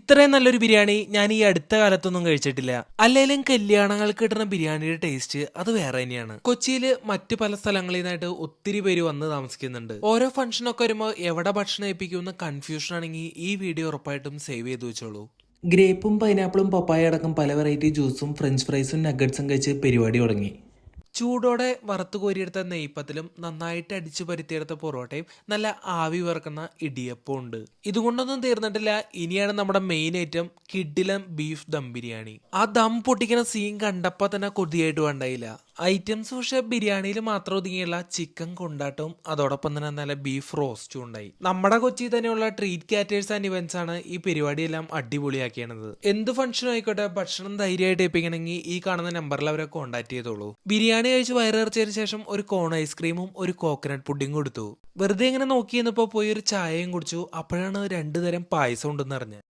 ഇത്രയും നല്ലൊരു ബിരിയാണി ഞാൻ ഈ അടുത്ത കാലത്തൊന്നും കഴിച്ചിട്ടില്ല. അല്ലെങ്കിലും കല്യാണങ്ങൾക്ക് കിട്ടുന്ന ബിരിയാണിയുടെ ടേസ്റ്റ് അത് വേറെ തന്നെയാണ്. കൊച്ചിയില് മറ്റു പല സ്ഥലങ്ങളിൽ നിന്നായിട്ട് ഒത്തിരി പേര് വന്ന് താമസിക്കുന്നുണ്ട്. ഓരോ ഫംഗ്ഷനൊക്കെ വരുമ്പോൾ എവിടെ ഭക്ഷണം ഏൽപ്പിക്കുമെന്ന് കൺഫ്യൂഷൻ ആണെങ്കിൽ ഈ വീഡിയോ ഉറപ്പായിട്ടും സേവ് ചെയ്ത് വെച്ചോളൂ. ഗ്രേപ്പും പൈനാപ്പിളും പപ്പായ അടക്കം പല വെറൈറ്റി ജ്യൂസും ഫ്രഞ്ച് ഫ്രൈസും നഗറ്റ്സും കഴിച്ച് പരിപാടി തുടങ്ങി. ചൂടോടെ വറുത്ത് കോരിയെടുത്ത നെയ്പ്പത്തിലും നന്നായിട്ട് അടിച്ചു പരുത്തിയെടുത്ത പൊറോട്ടയും നല്ല ആവി വറക്കുന്ന ഇടിയപ്പവും ഉണ്ട്. ഇതുകൊണ്ടൊന്നും തീർന്നിട്ടില്ല. ഇനിയാണ് നമ്മുടെ മെയിൻ ഐറ്റം കിഡിലം ബീഫ് ദം ബിരിയാണി. ആ ദം പൊട്ടിക്കുന്ന സീൻ കണ്ടപ്പോ തന്നെ കൊതിയായിട്ട് വേണ്ടായില്ല. ഐറ്റംസ് പക്ഷെ ബിരിയാണിയിൽ മാത്രം ഒതുങ്ങിയുള്ള ചിക്കൻ കൊണ്ടാട്ടവും അതോടൊപ്പം തന്നെ നല്ല ബീഫ് റോസ്റ്റും ഉണ്ടായി. നമ്മുടെ കൊച്ചി തന്നെയുള്ള ട്രീറ്റ് കാറ്റേഴ്സ് ആൻഡ് ഇവന്റ്സ് ആണ് ഈ പരിപാടിയെല്ലാം അടിപൊളിയാക്കിയത്. എന്ത് ഫംഗ്ഷനും ആയിക്കോട്ടെ, ഭക്ഷണം ധൈര്യമായിട്ട് ഏൽപ്പിക്കണമെങ്കിൽ ഈ കാണുന്ന നമ്പറിൽ അവരെ കോൺടാക്ട് ചെയ്തോളൂ. ബിരിയാണി കഴിച്ച് വയറിറച്ചതിന് ശേഷം ഒരു കോൺ ഐസ്ക്രീമും ഒരു കോക്കനട്ട് പുഡിംഗ് കൊടുത്തു. വെറുതെ ഇങ്ങനെ നോക്കി നിന്നപ്പോ പോയി ഒരു ചായയും കുടിച്ചു. അപ്പോഴാണ് 2 തരം പായസം ഉണ്ടെന്ന് അറിഞ്ഞത്.